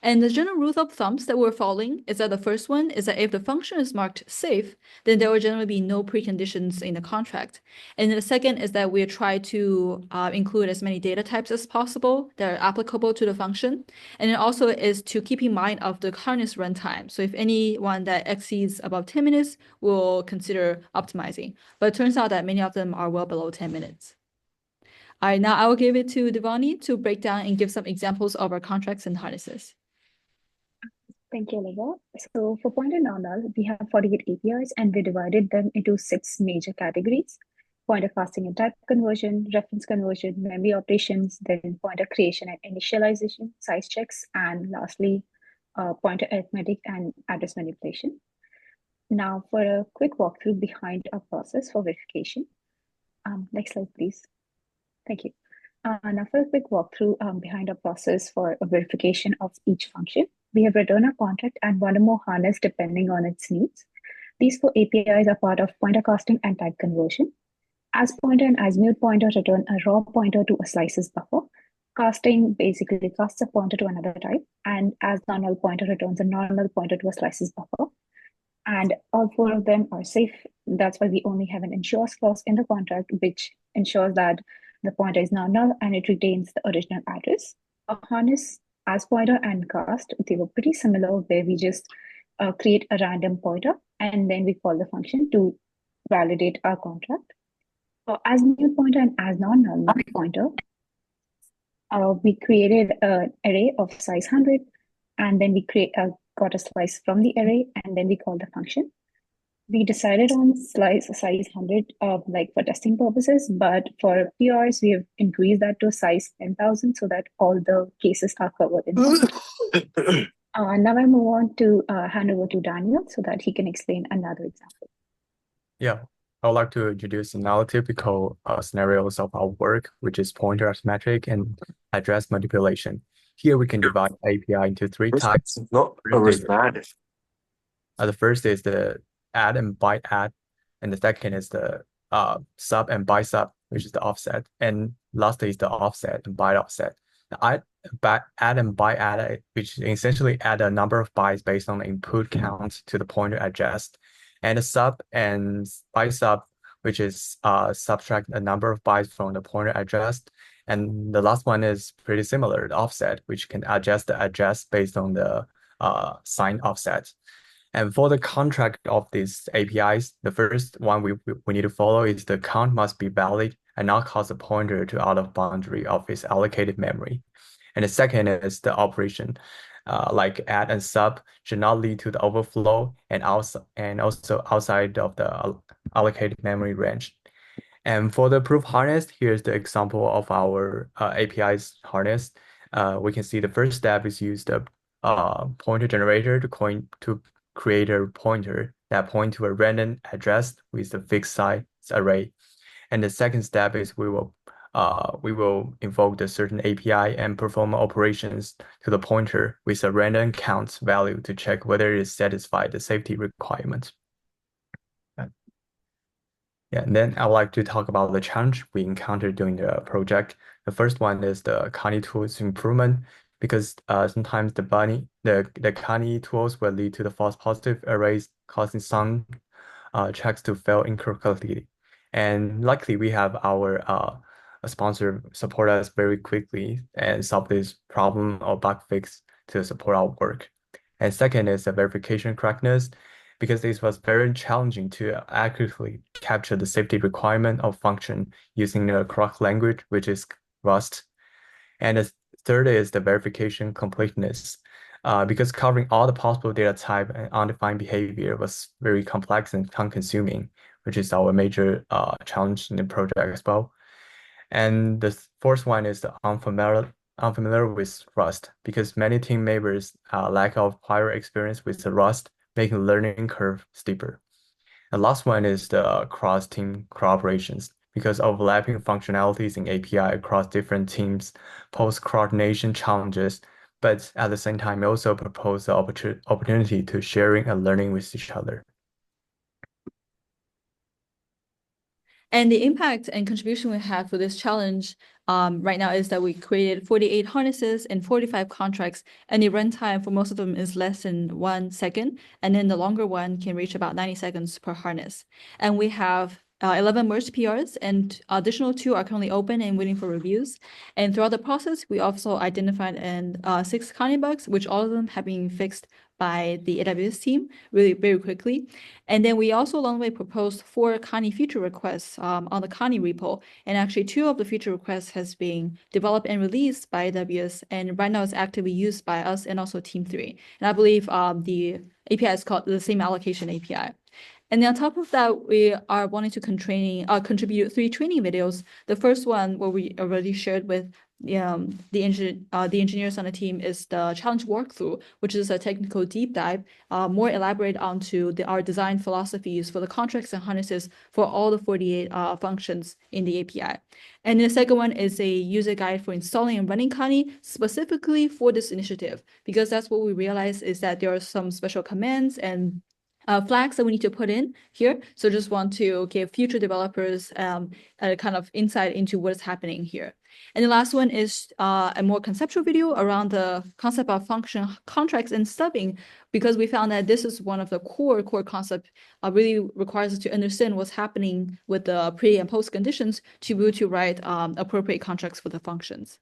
And the general rule of thumbs that we're following is that the first one is that if the function is marked safe, then there will generally be no preconditions in the contract. And the second is that we try to include as many data types as possible that are applicable to the function. And it also is to keep in mind of the harness runtime. So if any one that exceeds above 10 minutes, we'll consider optimizing. But it turns out that many of them are well below 10 minutes. All right, now I will give it to Devani to break down and give some examples of our contracts and harnesses. Thank you, Olivia. So for pointer NonNull, we have 48 APIs and we divided them into 6 major categories: pointer casting and type conversion, reference conversion, memory operations, then pointer creation and initialization, size checks, and lastly, pointer arithmetic and address manipulation. Now for a quick walkthrough behind our process for verification. Next slide, please. Thank you. Now for a quick walkthrough behind our process for a verification of each function. We have returned a contract and one or more harness depending on its needs. These 4 APIs are part of pointer casting and type conversion. As pointer and as mute pointer return a raw pointer to a slices buffer. Casting basically casts a pointer to another type, and as NonNull pointer returns a NonNull pointer to a slices buffer. And all 4 of them are safe. That's why we only have an ensures clause in the contract, which ensures that the pointer is NonNull and it retains the original address. A harness as pointer and cast, they were pretty similar, where we just create a random pointer and then we call the function to validate our contract. As mute pointer and as NonNull pointer, we created an array of size 100 and then we got a slice from the array and then we call the function. We decided on size 100 like for testing purposes, but for PRs, we have increased that to size 10,000 so that all the cases are covered in now I move on to hand over to Daniel so that he can explain another example. Yeah, I would like to introduce analytical scenarios of our work, which is pointer arithmetic and address manipulation. Here we can divide API into 3 types. Not arithmetic. The first is the add and byte add, and the second is the sub and byte sub, which is the offset, and lastly is the offset and byte offset. The add and byte add, which essentially add a number of bytes based on the input count to the pointer address, and the sub and byte sub, which is subtract a number of bytes from the pointer address. And the last one is pretty similar, the offset, which can adjust the address based on the sign offset. And for the contract of these APIs, the first one we need to follow is the count must be valid and not cause the pointer to out of boundary of its allocated memory. And the second is the operation, like add and sub should not lead to the overflow and also outside of the allocated memory range. And for the proof harness, here's the example of our API's harness. We can see the first step is use the pointer generator to create a pointer that point to a random address with a fixed size array. And the second step is we will invoke the certain API and perform operations to the pointer with a random count value to check whether it satisfies the safety requirement. Yeah, and then I would like to talk about the challenge we encountered during the project. The first one is the Kani tools improvement, because sometimes the Kani tools will lead to the false positive arrays, causing some checks to fail incorrectly. And luckily, we have our sponsor support us very quickly and solve this problem or bug fix to support our work. And second is the verification correctness, because it was very challenging to accurately capture the safety requirement of function using the correct language, which is Rust. And the third is the verification completeness, because covering all the possible data type and undefined behavior was very complex and time-consuming, which is our major challenge in the project as well. And the fourth one is the unfamiliar with Rust, because many team members lack of prior experience with the Rust, making the learning curve steeper. The last one is the cross-team cooperations, because overlapping functionalities in API across different teams pose coordination challenges, but at the same time, also propose the opportunity to sharing and learning with each other. And the impact and contribution we had for this challenge right now is that we created 48 harnesses and 45 contracts, and the runtime for most of them is less than 1 second, and then the longer one can reach about 90 seconds per harness. And we have 11 merged PRs, and additional 2 are currently open and waiting for reviews. And throughout the process, we also identified 6 Kani bugs, which all of them have been fixed by the AWS team really very quickly. And then we also along the way proposed 4 Kani feature requests on the Kani repo. And actually 2 of the feature requests has been developed and released by AWS. And right now it's actively used by us and also Team 3. And I believe the API is called the same allocation API. And then on top of that, we are wanting to contribute 3 training videos. The first one, what we already shared with the engineers on the team, is the challenge walkthrough, which is a technical deep dive, more elaborate onto our design philosophies for the contracts and harnesses for all the 48 functions in the API. And the second one is a user guide for installing and running Kani specifically for this initiative, because that's what we realized is that there are some special commands and flags that we need to put in here. So just want to give future developers a kind of insight into what is happening here. And the last one is a more conceptual video around the concept of function contracts and stubbing, because we found that this is one of the core concept really requires us to understand what's happening with the pre and post conditions to be able to write appropriate contracts for the functions.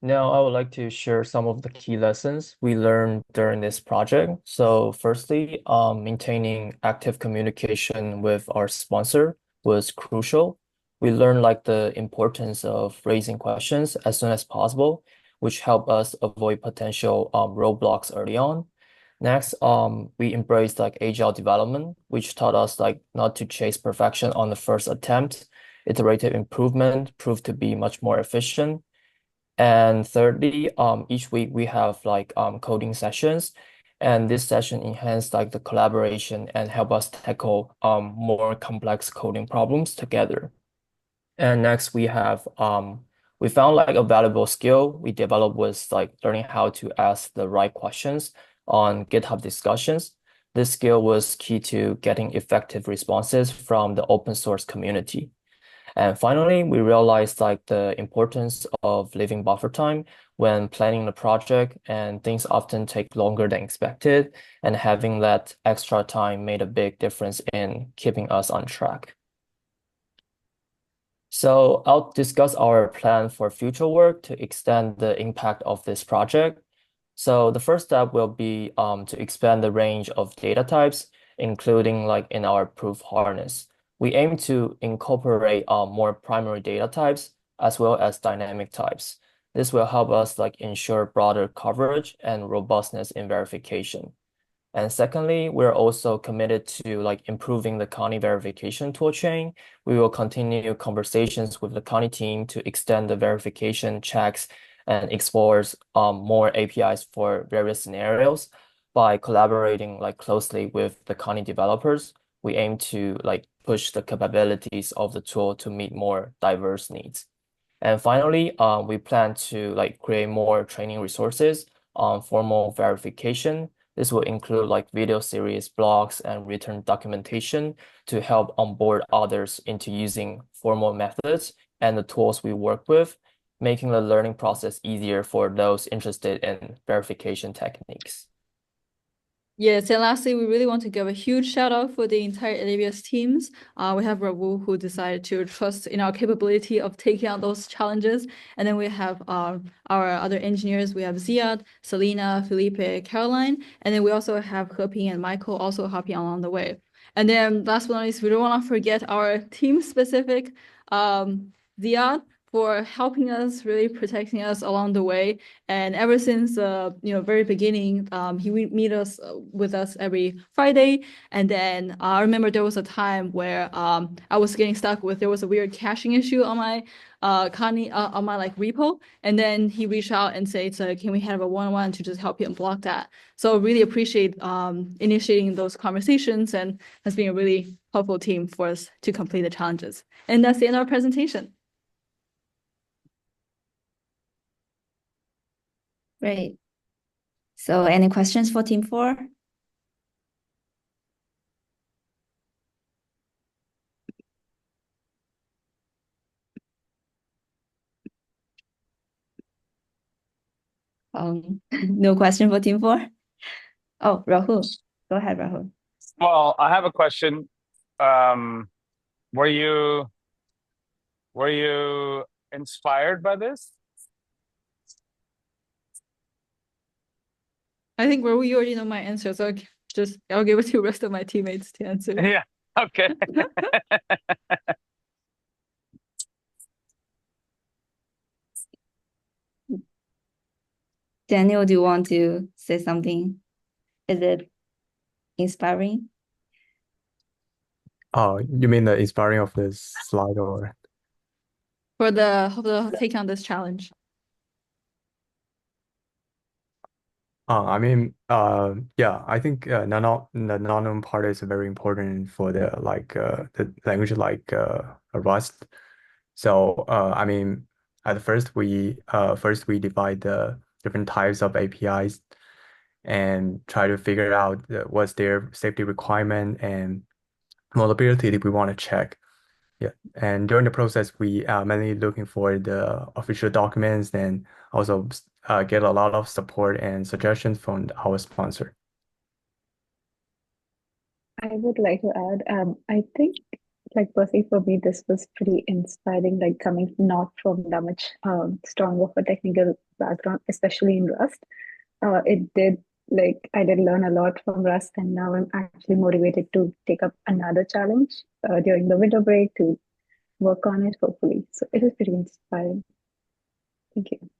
Now, I would like to share some of the key lessons we learned during this project. So firstly, maintaining active communication with our sponsor was crucial. We learned like the importance of raising questions as soon as possible, which helped us avoid potential roadblocks early on. Next, we embraced like agile development, which taught us like not to chase perfection on the first attempt. Iterative improvement proved to be much more efficient. And thirdly, each week we have like coding sessions, and this session enhanced like the collaboration and help us tackle more complex coding problems together. And next we have we found like a valuable skill we developed was like learning how to ask the right questions on GitHub discussions. This skill was key to getting effective responses from the open source community. And finally, we realized like the importance of leaving buffer time when planning the project, and things often take longer than expected, and having that extra time made a big difference in keeping us on track. So I'll discuss our plan for future work to extend the impact of this project. So the first step will be to expand the range of data types, including like in our proof harness. We aim to incorporate more primary data types as well as dynamic types. This will help us like ensure broader coverage and robustness in verification. And secondly, we're also committed to like improving the Kani verification toolchain. We will continue conversations with the Kani team to extend the verification checks and explores more APIs for various scenarios. By collaborating like closely with the Kani developers, we aim to like push the capabilities of the tool to meet more diverse needs. And finally, we plan to like create more training resources on formal verification, This will include like video series, blogs, and written documentation to help onboard others into using formal methods and the tools we work with, making the learning process easier for those interested in verification techniques. Yes, and lastly, we really want to give a huge shout out for the entire AWS teams. We have Raul who decided to trust in our capability of taking on those challenges. And then we have our other engineers. We have Ziad, Selena, Felipe, Caroline. And then we also have Heping and Michael also hopping along the way. And then last but not least, we don't want to forget our team-specific Ziad, for helping us, really protecting us along the way. And ever since very beginning, he would meet us with us every Friday. And then I remember there was a time where I was getting stuck with, there was a weird caching issue on my on my like repo. And then he reached out and said, can we have a one-on-one to just help you unblock that? So really appreciate initiating those conversations, and has been a really helpful team for us to complete the challenges. And that's the end of our presentation. Great. So any questions for Team 4? No question for Team 4? Oh, Rahul. Go ahead, Rahul. Well, I have a question. Were you inspired by this? I think Rahul, you already know my answer, so I'll give it to the rest of my teammates to answer. Yeah. Okay. Daniel, do you want to say something? Is it inspiring? Oh, you mean the inspiring of this slide, or? For the take on this challenge. I mean, yeah, I think the non part is very important for the language like Rust. So I mean, at first we divide the different types of APIs and try to figure out what's their safety requirement and vulnerability that we want to check. Yeah, and during the process, we are mainly looking for the official documents and also get a lot of support and suggestions from our sponsor. I would like to add, I think, like personally for me, this was pretty inspiring, like coming not from that much strong of a technical background, especially in Rust. It did, like, I did learn a lot from Rust, and now I'm actually motivated to take up another challenge during the winter break to work on it, hopefully. So it is pretty inspiring. Thank you.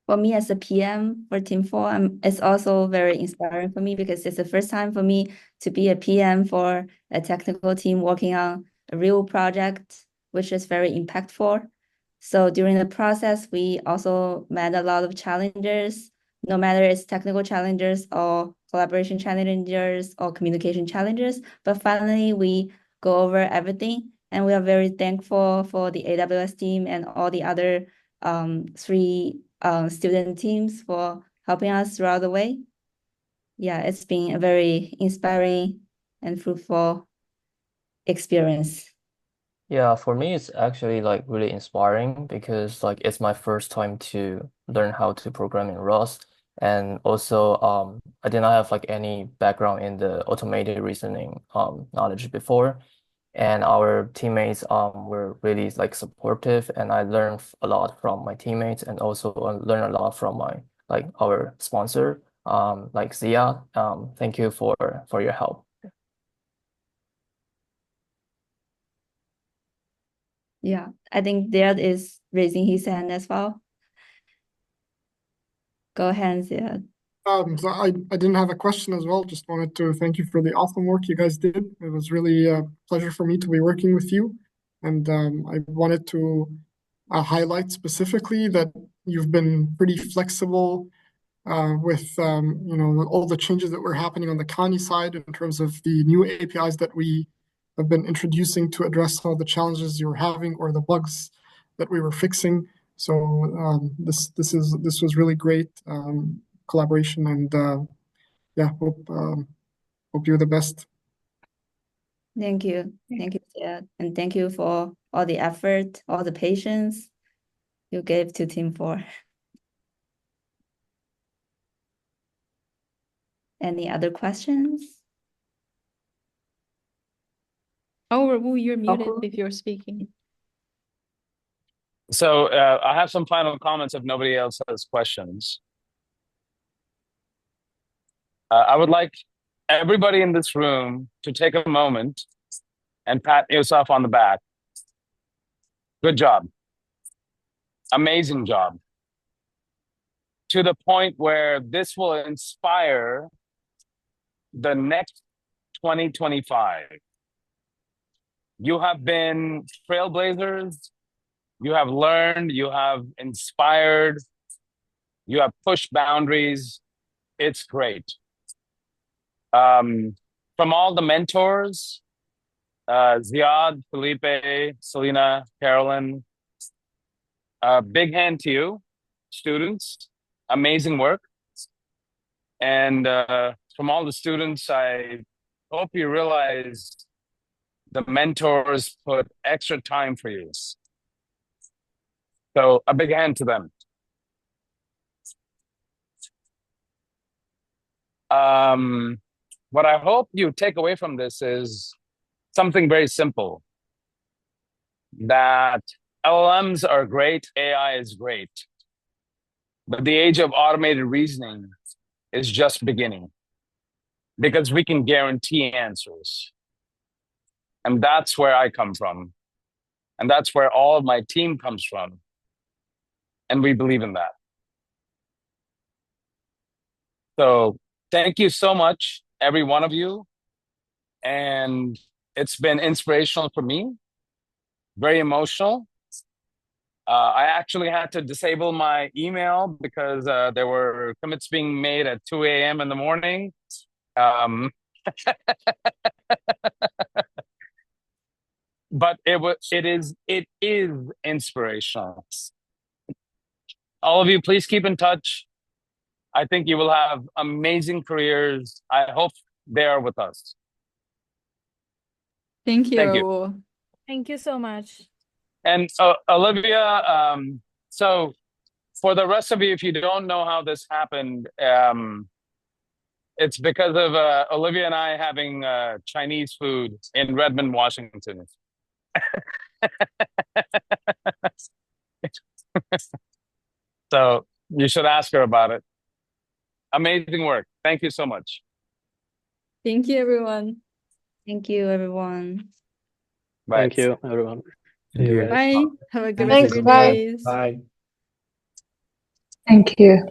For me as a PM for Team 4, it's also very inspiring for me because it's the first time for me to be a PM for a technical team working on a real project, which is very impactful. So during the process, we also met a lot of challenges, no matter it's technical challenges or collaboration challenges or communication challenges. But finally, we go over everything, and we are very thankful for the AWS team and all the other 3 student teams for helping us throughout the way. Yeah, it's been a very inspiring and fruitful experience. Yeah, for me, it's actually like really inspiring because like it's my first time to learn how to program in Rust. And also, I did not have like any background in the automated reasoning knowledge before. And our teammates were really like supportive, and I learned a lot from my teammates, and also learned a lot from our sponsor, like Zia. Thank you for your help. Yeah, I think Ziad is raising his hand as well. Go ahead, Ziad. So I didn't have a question as well. Just wanted to thank you for the awesome work you guys did. It was really a pleasure for me to be working with you. And I wanted to highlight specifically that you've been pretty flexible with all the changes that were happening on the Kani side in terms of the new APIs that we have been introducing to address some of the challenges you were having or the bugs that we were fixing. So this was really great collaboration, and yeah, hope you're the best. Thank you, Ted, and thank you for all the effort, all the patience you gave to Team 4. Any other questions? Oh, Rawu, you're muted if you're speaking. So I have some final comments if nobody else has questions. I would like everybody in this room to take a moment and pat yourself on the back. Good job. Amazing job. To the point where this will inspire the next 2025. You have been trailblazers. You have learned, you have inspired, you have pushed boundaries. It's great. From all the mentors, Ziad, Felipe, Selena, Carolyn, big hand to you, students. Amazing work. And from all the students, I hope you realize the mentors put extra time for you. So a big hand to them. What I hope you take away from this is something very simple, that LLMs are great, AI is great, but the age of automated reasoning is just beginning because we can guarantee answers. And that's where I come from. And that's where all of my team comes from. And we believe in that. So thank you so much, every one of you. And it's been inspirational for me, very emotional. I actually had to disable my email because there were commits being made at 2 a.m. in the morning. But it is inspirational. All of you, please keep in touch. I think you will have amazing careers. I hope they are with us. Thank you. Thank you. Thank you so much. And Olivia, so for the rest of you, if you don't know how this happened, it's because of Olivia and I having Chinese food in Redmond, Washington. So you should ask her about it. Amazing work. Thank you so much. Thank you, everyone. Thank you, everyone. Bye. Thank you, everyone. Thank you. Bye. Have a good rest Thanks, of your bye. days. Bye. Thank you.